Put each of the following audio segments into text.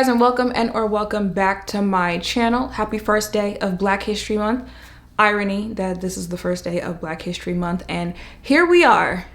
guys, and welcome back to my channel. Happy first day of Black History Month. Irony that this is the first day of Black History Month, and here we are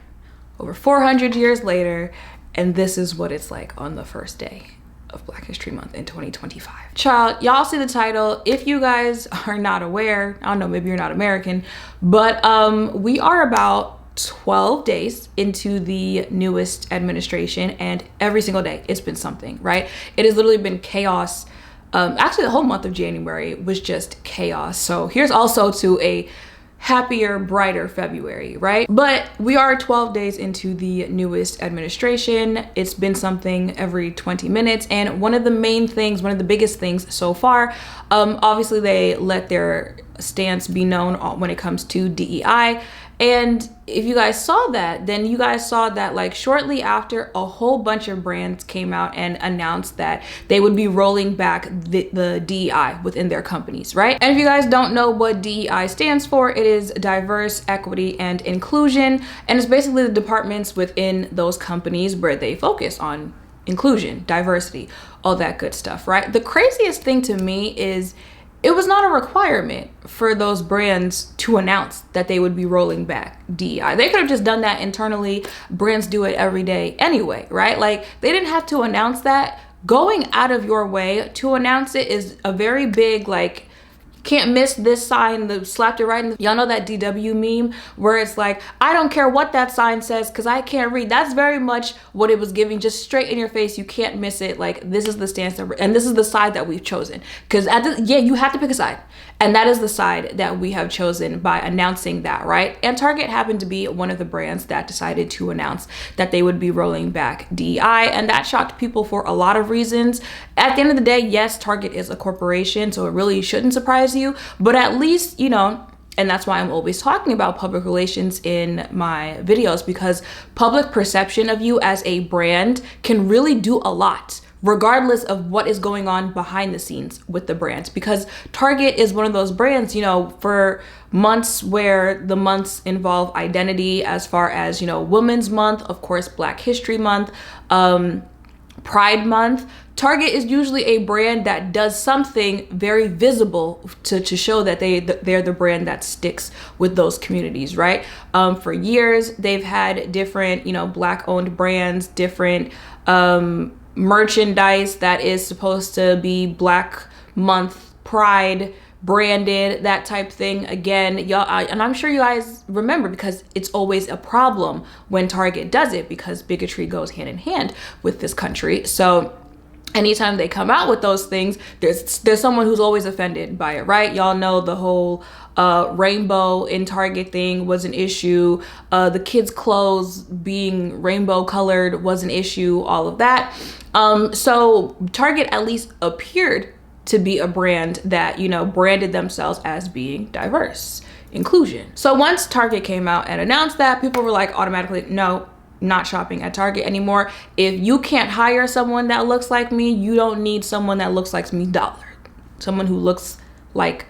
over 400 years later, and this is what it's like on the first day of Black History Month in 2025. Child, y'all see the title. If you guys are not aware, I don't know, maybe you're not American, but we are about 12 days into the newest administration, and every single day it's been something, right? It has literally been chaos. Actually, the whole month of January was just chaos. So here's also to a happier, brighter February, right? But we are 12 days into the newest administration. It's been something every 20 minutes. And one of the main things, one of the biggest things so far, obviously they let their stance be known when it comes to DEI. And if you guys saw that, then you guys saw that like shortly after, a whole bunch of brands came out and announced that they would be rolling back the DEI within their companies, right? And if you guys don't know what DEI stands for, it is diverse, equity, and inclusion. And it's basically the departments within those companies where they focus on inclusion, diversity, all that good stuff, right? The craziest thing to me is it was not a requirement for those brands to announce that they would be rolling back DEI. They could have just done that internally. Brands do it every day anyway, right? Like, they didn't have to announce that. Going out of your way to announce it is a very big, like, can't miss this sign, the slapped it right in the, y'all know that DW meme where it's like, I don't care what that sign says because I can't read. That's very much what it was giving, just straight in your face. You can't miss it. Like, this is the stance that and this is the side that we've chosen. Because yeah, you have to pick a side. And that is the side that we have chosen by announcing that, right? And Target happened to be one of the brands that decided to announce that they would be rolling back DEI. And that shocked people for a lot of reasons. At the end of the day, yes, Target is a corporation, so it really shouldn't surprise you. But at least, you know, and that's why I'm always talking about public relations in my videos, because public perception of you as a brand can really do a lot, regardless of what is going on behind the scenes with the brands. Because Target is one of those brands, you know, for months where the months involve identity, as far as, you know, Women's Month, of course, Black History Month, Pride Month. Target is usually a brand that does something very visible to show that they're the brand that sticks with those communities, right? For years, they've had different, you know, Black-owned brands, different merchandise that is supposed to be Black Month Pride branded, that type thing. Again, y'all, and I'm sure you guys remember, because it's always a problem when Target does it, because bigotry goes hand in hand with this country. So anytime they come out with those things, there's someone who's always offended by it, right? Y'all know the whole rainbow in Target thing was an issue. The kids' clothes being rainbow colored was an issue, all of that. So Target at least appeared to be a brand that, you know, branded themselves as being diverse, inclusion. So once Target came out and announced that, people were like automatically, no, not shopping at Target anymore. If you can't hire someone that looks like me, you don't need someone that looks like me, dollar. Someone who looks like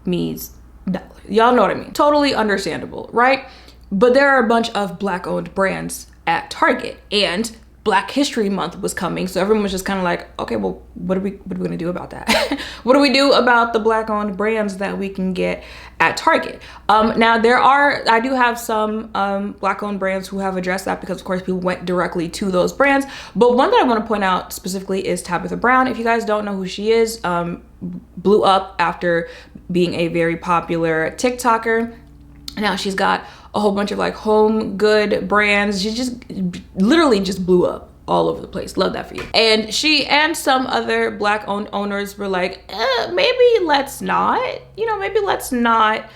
me's dollar. Y'all know what I mean. Totally understandable, right? But there are a bunch of Black-owned brands at Target, and Black History Month was coming, so everyone was just kind of like, okay, well, what are we gonna do about that? What do we do about the Black-owned brands that we can get at Target? Now I do have some Black-owned brands who have addressed that, because of course people went directly to those brands. But one that I want to point out specifically is Tabitha Brown. If you guys don't know who she is, blew up after being a very popular TikToker. Now she's got a whole bunch of like home good brands. She just literally just blew up all over the place. Love that for you. And she and some other Black-owned owners were like, maybe let's not, you know, maybe let's not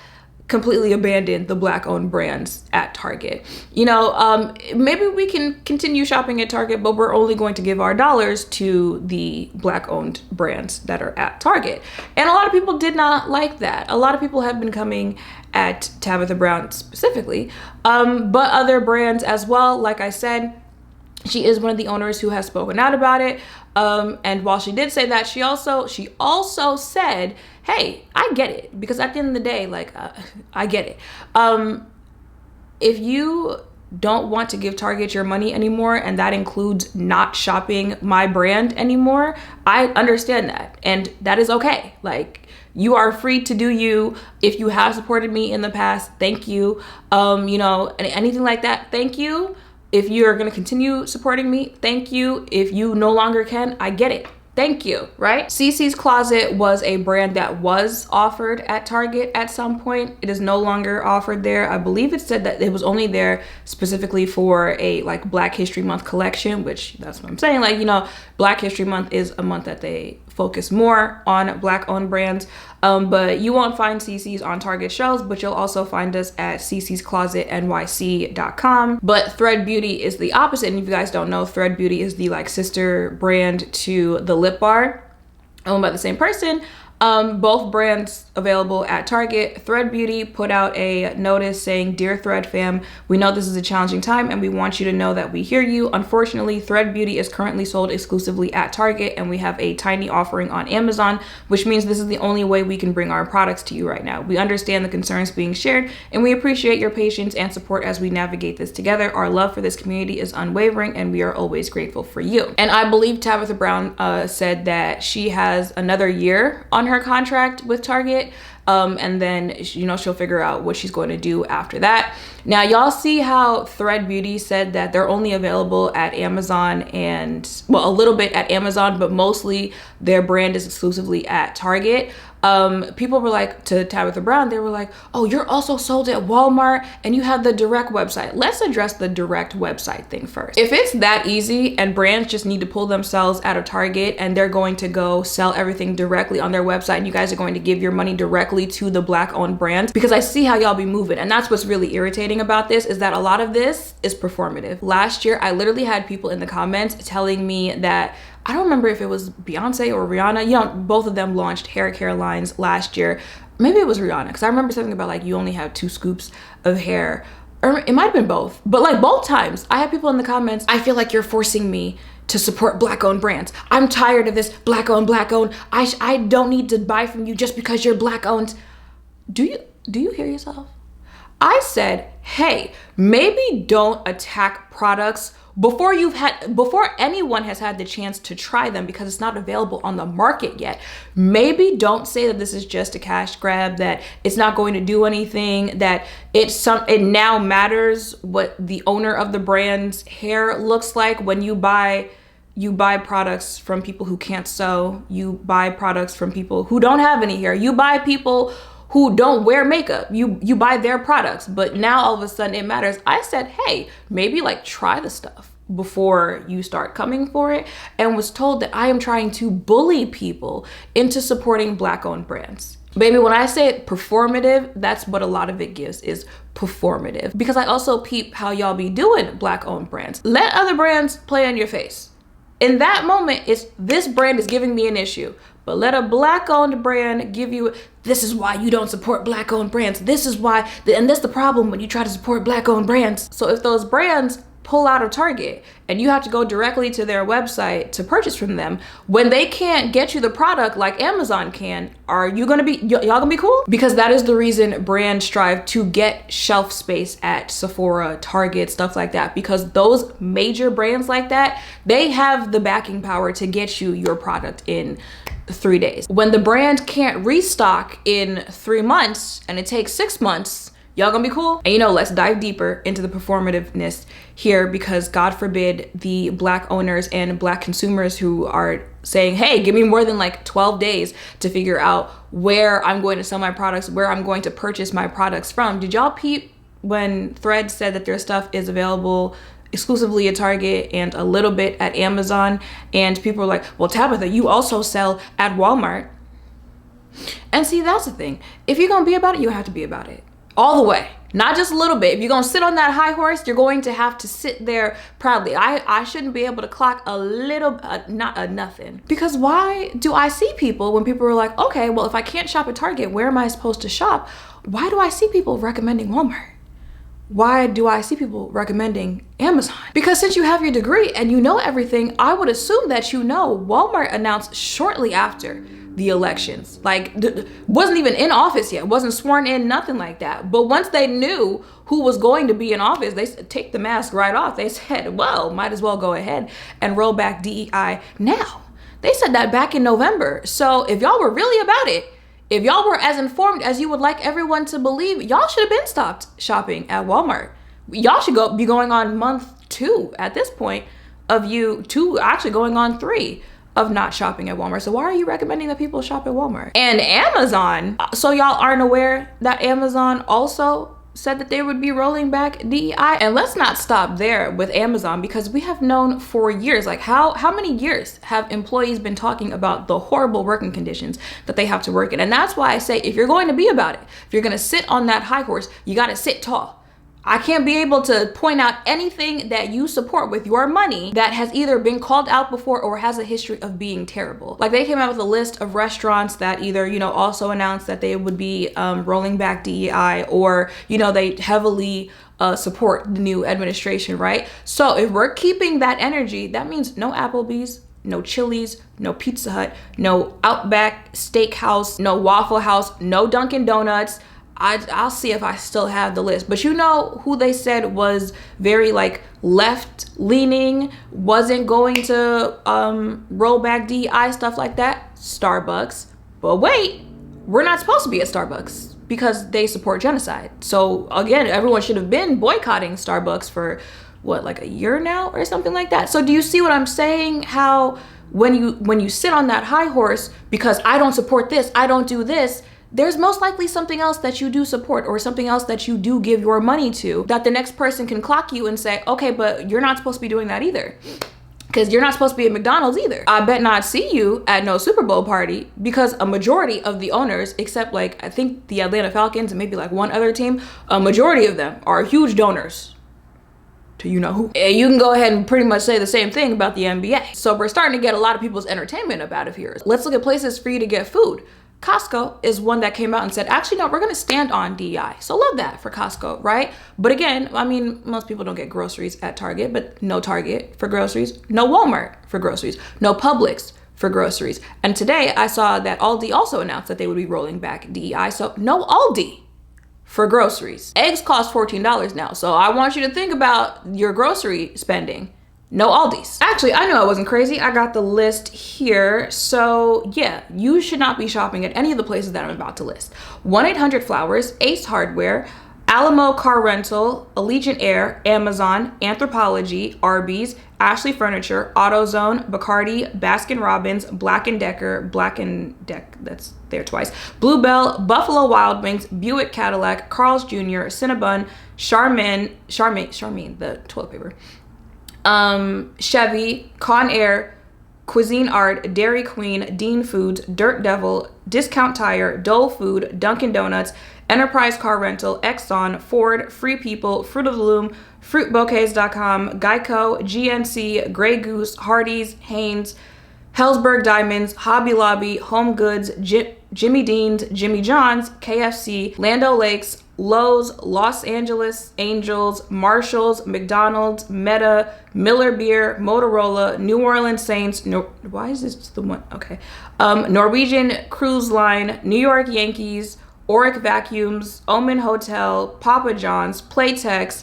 completely abandon the Black-owned brands at Target. You know, maybe we can continue shopping at Target, but we're only going to give our dollars to the Black-owned brands that are at Target. And a lot of people did not like that. A lot of people have been coming at Tabitha Brown specifically, but other brands as well. Like I said, she is one of the owners who has spoken out about it. And while she did say that, she also said, hey, I get it, because at the end of the day, like, I get it. If you don't want to give Target your money anymore, and that includes not shopping my brand anymore, I understand that, and that is okay. Like, you are free to do you. If you have supported me in the past, thank you. You know, anything like that, thank you. If you're gonna continue supporting me, thank you. If you no longer can, I get it. Thank you, right? CC's Closet was a brand that was offered at Target at some point. It is no longer offered there. I believe it said that it was only there specifically for a like Black History Month collection, which that's what I'm saying. Like, you know, Black History Month is a month that they focus more on Black owned brands. But you won't find CC's on Target shelves, but you'll also find us at cc'sclosetnyc.com. But Thread Beauty is the opposite. And if you guys don't know, Thread Beauty is the like sister brand to the Lip Bar, owned by the same person. Both brands available at Target. Thread Beauty put out a notice saying, "Dear Thread fam, we know this is a challenging time and we want you to know that we hear you. Unfortunately, Thread Beauty is currently sold exclusively at Target and we have a tiny offering on Amazon, which means this is the only way we can bring our products to you right now. We understand the concerns being shared and we appreciate your patience and support as we navigate this together. Our love for this community is unwavering and we are always grateful for you." And I believe Tabitha Brown said that she has another year on her contract with Target, and then, you know, she'll figure out what she's going to do after that. Now, y'all see how Thread Beauty said that they're only available at Amazon and, well, a little bit at Amazon, but mostly their brand is exclusively at Target. People were like, to Tabitha Brown, they were like, "Oh, you're also sold at Walmart and you have the direct website." Let's address the direct website thing first. If it's that easy and brands just need to pull themselves out of Target and they're going to go sell everything directly on their website and you guys are going to give your money directly to the Black owned brands, because I see how y'all be moving, and that's what's really irritating about this, is that a lot of this is performative. Last year, I literally had people in the comments telling me that, I don't remember if it was Beyonce or Rihanna, you know, both of them launched hair care lines last year. Maybe it was Rihanna, because I remember something about like, you only have 2 scoops of hair, or it might have been both, but like both times I had people in the comments, "I feel like you're forcing me to support Black owned brands. I'm tired of this Black owned. I don't need to buy from you just because you're Black owned." Do you hear yourself? I said, hey, maybe don't attack products before anyone has had the chance to try them, because it's not available on the market yet. Maybe don't say that this is just a cash grab, that it's not going to do anything, that it now matters what the owner of the brand's hair looks like. When you buy products from people who can't sew, you buy products from people who don't have any hair, you buy people who don't wear makeup, you buy their products, but now all of a sudden it matters. I said, hey, maybe like try the stuff before you start coming for it, and was told that I am trying to bully people into supporting Black owned brands. Baby, when I say performative, that's what a lot of it gives, is performative. Because I also peep how y'all be doing Black owned brands. Let other brands play in your face. In that moment, it's this brand is giving me an issue. But let a Black owned brand give you, "This is why you don't support Black owned brands. This is why," and that's the problem when you try to support Black owned brands. So if those brands pull out of Target and you have to go directly to their website to purchase from them, when they can't get you the product like Amazon can, are you gonna be, y'all gonna be cool? Because that is the reason brands strive to get shelf space at Sephora, Target, stuff like that, because those major brands like that, they have the backing power to get you your product in 3 days. When the brand can't restock in 3 months and it takes 6 months, y'all gonna be cool? And you know, let's dive deeper into the performativeness here, because God forbid the Black owners and Black consumers who are saying, hey, give me more than like 12 days to figure out where I'm going to sell my products, where I'm going to purchase my products from. Did y'all peep when Thread said that their stuff is available exclusively at Target and a little bit at Amazon? And people were like, well, Tabitha, you also sell at Walmart. And see, that's the thing. If you're gonna be about it, you have to be about it. All the way, not just a little bit. If you're gonna sit on that high horse, you're going to have to sit there proudly. I shouldn't be able to clock a little, not a nothing. Because why do I see people, when people are like, okay, well, if I can't shop at Target, where am I supposed to shop? Why do I see people recommending Walmart? Why do I see people recommending Amazon? Because since you have your degree and you know everything, I would assume that you know Walmart announced shortly after the elections. Like, wasn't even in office yet, wasn't sworn in, nothing like that. But once they knew who was going to be in office, they said, take the mask right off. They said, well, might as well go ahead and roll back DEI now. They said that back in November. So if y'all were really about it, if y'all were as informed as you would like everyone to believe, y'all should have been stopped shopping at Walmart. Y'all should be going on month 2 at this point of actually going on 3 of not shopping at Walmart. So why are you recommending that people shop at Walmart? And Amazon, so y'all aren't aware that Amazon also said that they would be rolling back DEI. And let's not stop there with Amazon, because we have known for years, like how many years have employees been talking about the horrible working conditions that they have to work in? And that's why I say, if you're going to be about it, if you're going to sit on that high horse, you got to sit tall. I can't be able to point out anything that you support with your money that has either been called out before or has a history of being terrible. Like, they came out with a list of restaurants that either, also announced that they would be rolling back DEI, or, they heavily support the new administration, right? So if we're keeping that energy, that means no Applebee's, no Chili's, no Pizza Hut, no Outback Steakhouse, no Waffle House, no Dunkin' Donuts. I'll see if I still have the list. But who they said was very left leaning, wasn't going to roll back DEI, stuff like that? Starbucks. But wait, we're not supposed to be at Starbucks because they support genocide. So again, everyone should have been boycotting Starbucks for a year now or something like that. So do you see what I'm saying? How when you sit on that high horse because I don't support this, I don't do this, there's most likely something else that you do support or something else that you do give your money to that the next person can clock you and say, okay, but you're not supposed to be doing that either. Because you're not supposed to be at McDonald's either. I bet not see you at no Super Bowl party, because a majority of the owners, except I think the Atlanta Falcons and maybe one other team, a majority of them are huge donors to who. And you can go ahead and pretty much say the same thing about the NBA. So we're starting to get a lot of people's entertainment up out of here. Let's look at places for you to get food. Costco is one that came out and said, actually, no, we're going to stand on DEI. So love that for Costco, right? But again, most people don't get groceries at Target, but no Target for groceries, no Walmart for groceries, no Publix for groceries. And today I saw that Aldi also announced that they would be rolling back DEI. So no Aldi for groceries. Eggs cost $14 now. So I want you to think about your grocery spending. No Aldi's. Actually, I knew I wasn't crazy. I got the list here. So yeah, you should not be shopping at any of the places that I'm about to list. 1-800-Flowers, Ace Hardware, Alamo Car Rental, Allegiant Air, Amazon, Anthropologie, Arby's, Ashley Furniture, AutoZone, Bacardi, Baskin Robbins, Black & Decker, that's there twice, Bluebell, Buffalo Wild Wings, Buick Cadillac, Carl's Jr., Cinnabon, Charmin, the toilet paper, Chevy, Conair, Cuisine Art, Dairy Queen, Dean Foods, Dirt Devil, Discount Tire, Dole Food, Dunkin' Donuts, Enterprise Car Rental, Exxon, Ford, Free People, Fruit of the Loom, FruitBouquets.com, Geico, GNC, Grey Goose, Hardee's, Hanes, Hellsberg Diamonds, Hobby Lobby, Home Goods, Jimmy Dean's, Jimmy John's, KFC, Land O'Lakes, Lowe's, Los Angeles Angels, Marshalls, McDonald's, Meta, Miller Beer, Motorola, New Orleans Saints, why is this the one? Okay. Norwegian Cruise Line, New York Yankees, Auric Vacuums, Omen Hotel, Papa John's, Playtex,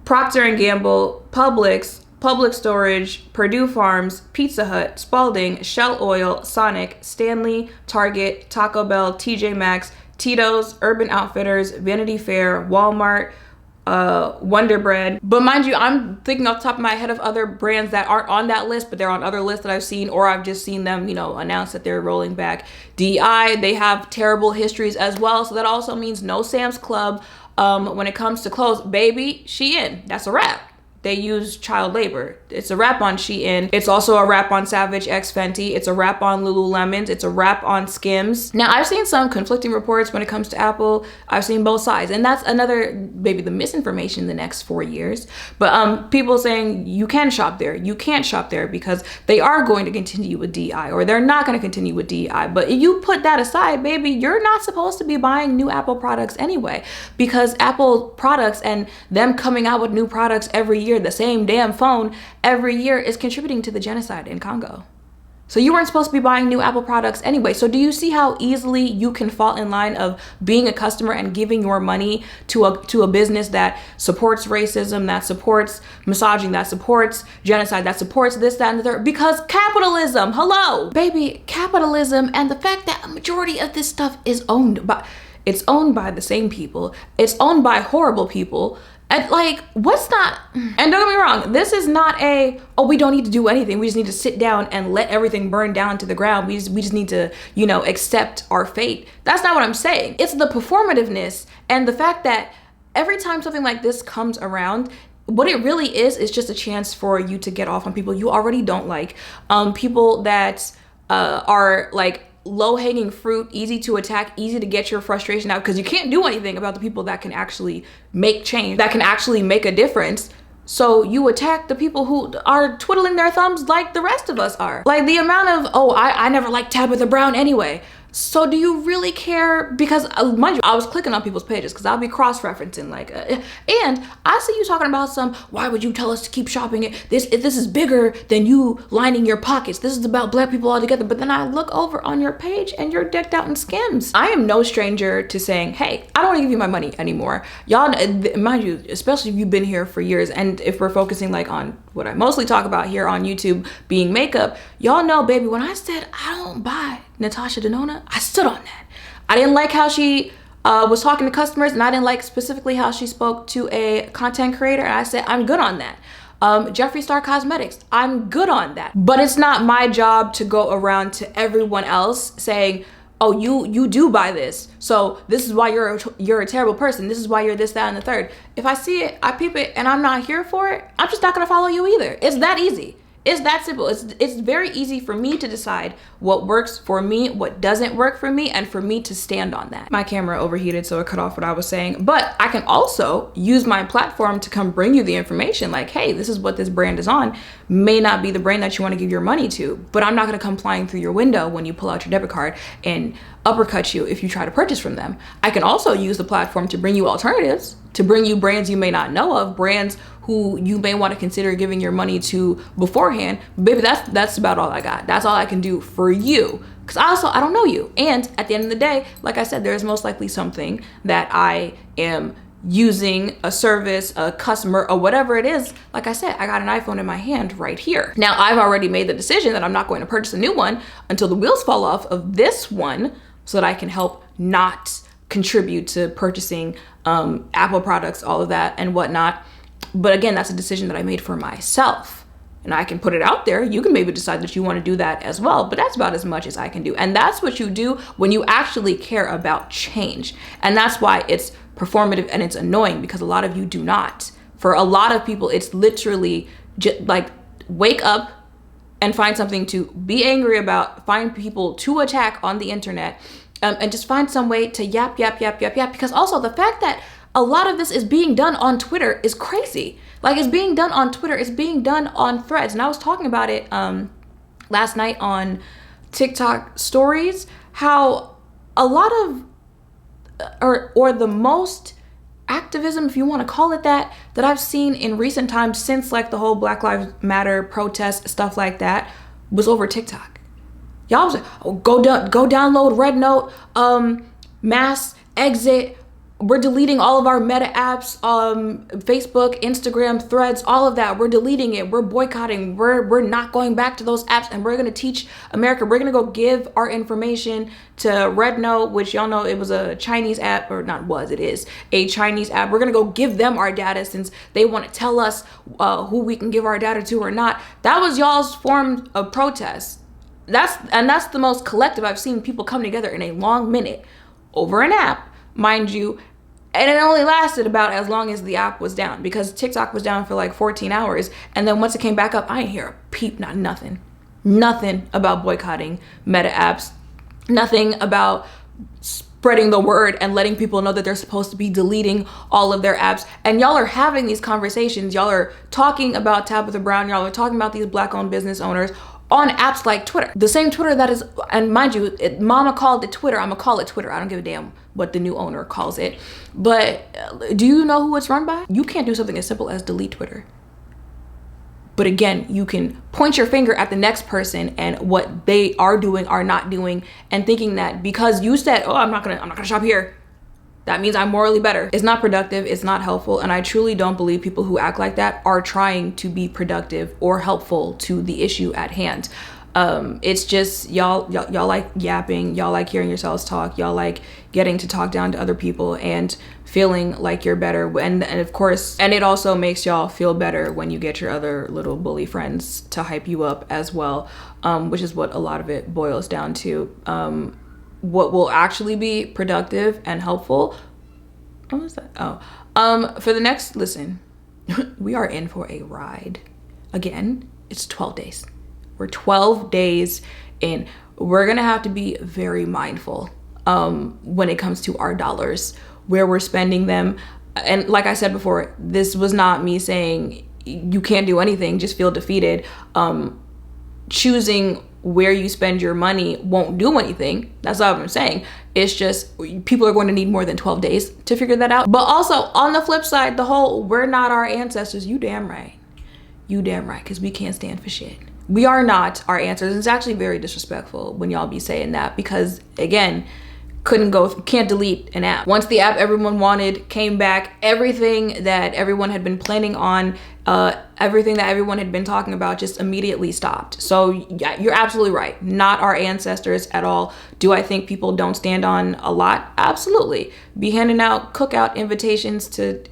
Procter & Gamble, Publix, Public Storage, Purdue Farms, Pizza Hut, Spalding, Shell Oil, Sonic, Stanley, Target, Taco Bell, TJ Maxx, Tito's, Urban Outfitters, Vanity Fair, Walmart, Wonder Bread. But mind you, I'm thinking off the top of my head of other brands that aren't on that list, but they're on other lists that I've seen, or I've just seen them, announce that they're rolling back DEI. They have terrible histories as well. So that also means no Sam's Club. When it comes to clothes, baby, Shein, that's a wrap. They use child labor. It's a wrap on Shein. It's also a wrap on Savage X Fenty. It's a wrap on Lululemons. It's a wrap on Skims. Now, I've seen some conflicting reports when it comes to Apple. I've seen both sides. And that's another, maybe the misinformation the next 4 years. But people saying you can shop there. You can't shop there because they are going to continue with DEI, or they're not going to continue with DEI. But if you put that aside, baby, you're not supposed to be buying new Apple products anyway, because Apple products and them coming out with new products every year, the same damn phone every year, is contributing to the genocide in Congo. So you weren't supposed to be buying new Apple products anyway. So do you see how easily you can fall in line of being a customer and giving your money to a business that supports racism, that supports misogyny, that supports genocide, that supports this, that, and the third? Because capitalism, hello, baby, capitalism, and the fact that a majority of this stuff is owned by the same people. It's owned by horrible people. And like, what's not, and don't get me wrong, this is not we don't need to do anything. We just need to sit down and let everything burn down to the ground. We just need to, accept our fate. That's not what I'm saying. It's the performativeness and the fact that every time something like this comes around, what it really is just a chance for you to get off on people you already don't like. People that are like low-hanging fruit, easy to attack, easy to get your frustration out, because you can't do anything about the people that can actually make change, that can actually make a difference. So you attack the people who are twiddling their thumbs like the rest of us are. Like the amount of, I never liked Tabitha Brown anyway. So do you really care? Because mind you, I was clicking on people's pages because I'll be cross-referencing and I see you talking about why would you tell us to keep shopping? This is bigger than you lining your pockets. This is about black people all together. But then I look over on your page and you're decked out in Skims. I am no stranger to saying, hey, I don't want to give you my money anymore. Y'all, mind you, especially if you've been here for years, and if we're focusing on what I mostly talk about here on YouTube being makeup, y'all know, baby, when I said I don't buy Natasha Denona, I stood on that. I didn't like how she was talking to customers, and I didn't like specifically how she spoke to a content creator, and I said I'm good on that. Jeffree Star Cosmetics, I'm good on that. But it's not my job to go around to everyone else saying, oh, you do buy this, so this is why you're a terrible person. This is why you're this, that, and the third. If I see it, I peep it, and I'm not here for it, I'm just not gonna follow you either. It's that easy. It's that simple. It's very easy for me to decide what works for me, what doesn't work for me, and for me to stand on that. My camera overheated, so it cut off what I was saying. But I can also use my platform to come bring you the information like, hey, this is what this brand is on. May not be the brand that you want to give your money to, but I'm not going to come flying through your window when you pull out your debit card and uppercut you if you try to purchase from them. I can also use the platform to bring you alternatives, to bring you brands you may not know of, brands who you may want to consider giving your money to beforehand. Baby, that's about all I got. That's all I can do for you, because I don't know you. And at the end of the day, like I said, there's most likely something that I am using, a service, a customer, or whatever it is. Like I said, I got an iPhone in my hand right here. Now, I've already made the decision that I'm not going to purchase a new one until the wheels fall off of this one, so that I can help not contribute to purchasing Apple products, all of that and whatnot. But again, that's a decision that I made for myself, and I can put it out there. You can maybe decide that you want to do that as well, but that's about as much as I can do. And that's what you do when you actually care about change. And that's why it's performative and it's annoying, because a lot of you do not. For a lot of people, it's literally just like wake up and find something to be angry about, find people to attack on the internet, and just find some way to yap. Because also the fact that a lot of this is being done on Twitter is crazy. Like, it's being done on Twitter, it's being done on Threads. And I was talking about it last night on TikTok stories, how a lot of, or the most activism, if you want to call it that I've seen in recent times since like the whole Black Lives Matter protest, stuff like that, was over TikTok. Y'all was like, oh, go download Red Note, mass exit. We're deleting all of our Meta apps, Facebook, Instagram, Threads, all of that. We're deleting it. We're boycotting. We're not going back to those apps, and we're gonna teach America. We're gonna go give our information to Red Note, which y'all know it was a Chinese app, or not was, it is a Chinese app. We're gonna go give them our data since they want to tell us who we can give our data to or not. That was y'all's form of protest. That's the most collective I've seen people come together in a long minute over an app, mind you. And it only lasted about as long as the app was down, because TikTok was down for like 14 hours. And then once it came back up, I didn't hear a peep, nothing about boycotting Meta apps, nothing about spreading the word and letting people know that they're supposed to be deleting all of their apps. And y'all are having these conversations. Y'all are talking about Tabitha Brown. Y'all are talking about these Black-owned business owners on apps like Twitter. The same Twitter that is, and mind you, mama called it Twitter, I'm gonna call it Twitter. I don't give a damn what the new owner calls it. But do you know who it's run by? You can't do something as simple as delete Twitter. But again, you can point your finger at the next person and what they are doing, are not doing, and thinking that because you said, oh, I'm not gonna shop here, that means I'm morally better. It's not productive, it's not helpful, and I truly don't believe people who act like that are trying to be productive or helpful to the issue at hand. It's just y'all like yapping, y'all like hearing yourselves talk, y'all like getting to talk down to other people and feeling like you're better, and of course, and it also makes y'all feel better when you get your other little bully friends to hype you up as well, which is what a lot of it boils down to. What will actually be productive and helpful, what was that? For the next, listen, we are in for a ride. Again, it's 12 days. We're 12 days in. We're gonna have to be very mindful when it comes to our dollars, where we're spending them. And like I said before, this was not me saying you can't do anything, just feel defeated. Choosing where you spend your money won't do anything. That's not what I'm saying. It's just people are going to need more than 12 days to figure that out. But also on the flip side, the whole we're not our ancestors, you damn right. You damn right, because we can't stand for shit. We are not our ancestors. It's actually very disrespectful when y'all be saying that, because again, can't delete an app. Once the app everyone wanted came back, everything that everyone had been planning on, everything that everyone had been talking about just immediately stopped. So yeah, you're absolutely right. Not our ancestors at all. Do I think people don't stand on a lot? Absolutely. Be handing out cookout invitations to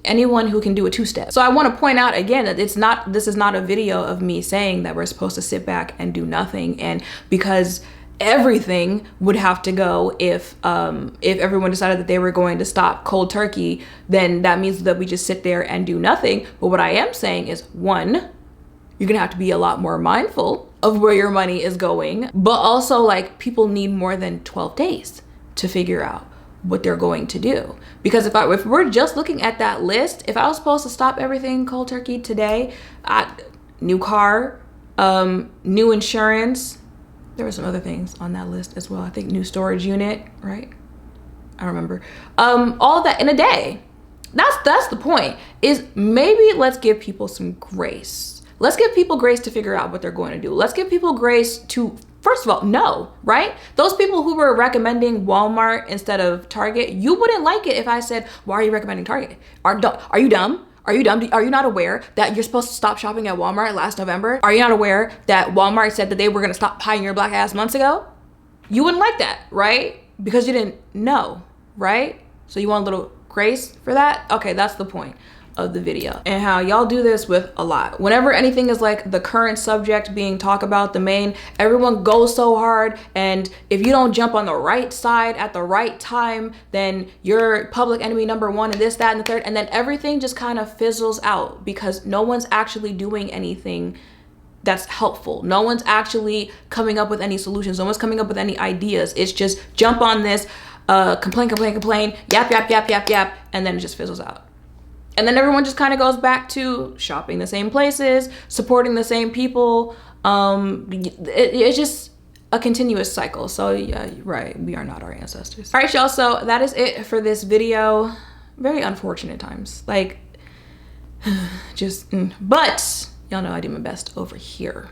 anyone who can do a two-step. So I want to point out again that this is not a video of me saying that we're supposed to sit back and do nothing, and because everything would have to go if everyone decided that they were going to stop cold turkey, then that means that we just sit there and do nothing. But what I am saying is, one, you're gonna have to be a lot more mindful of where your money is going, but also like people need more than 12 days to figure out what they're going to do. Because if we're just looking at that list, if I was supposed to stop everything cold turkey today, new car, new insurance, there were some other things on that list as well. I think new storage unit, right? I don't remember. All of that in a day. That's the point, is maybe let's give people some grace. Let's give people grace to figure out what they're going to do. Let's give people grace to, first of all, know, right? Those people who were recommending Walmart instead of Target, you wouldn't like it if I said, why are you recommending Target? Are you dumb? Are you dumb? Are you not aware that you're supposed to stop shopping at Walmart last November? Are you not aware that Walmart said that they were gonna stop paying your black ass months ago? You wouldn't like that, right? Because you didn't know, right? So you want a little grace for that? Okay, that's the point of the video, and how y'all do this with a lot. Whenever anything is like the current subject being talked about, the main, everyone goes so hard, and if you don't jump on the right side at the right time, then you're public enemy number one, and this, that, and the third, and then everything just kind of fizzles out because no one's actually doing anything that's helpful. No one's actually coming up with any solutions. No one's coming up with any ideas. It's just jump on this, complain, yap, and then it just fizzles out. And then everyone just kind of goes back to shopping the same places, supporting the same people. It's just a continuous cycle. So yeah, right, we are not our ancestors. All right, y'all, so that is it for this video. Very unfortunate times, like but y'all know I do my best over here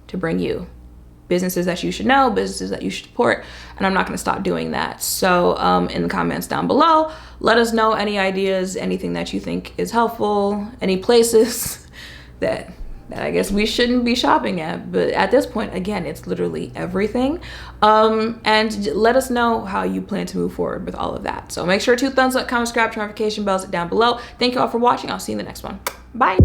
to bring you businesses that you should know, businesses that you should support, and I'm not going to stop doing that. So in the comments down below, let us know any ideas, anything that you think is helpful, any places that I guess we shouldn't be shopping at. But at this point, again, it's literally everything. And let us know how you plan to move forward with all of that. So make sure to thumbs up, comment, subscribe, notification bells down below. Thank you all for watching. I'll see you in the next one. Bye.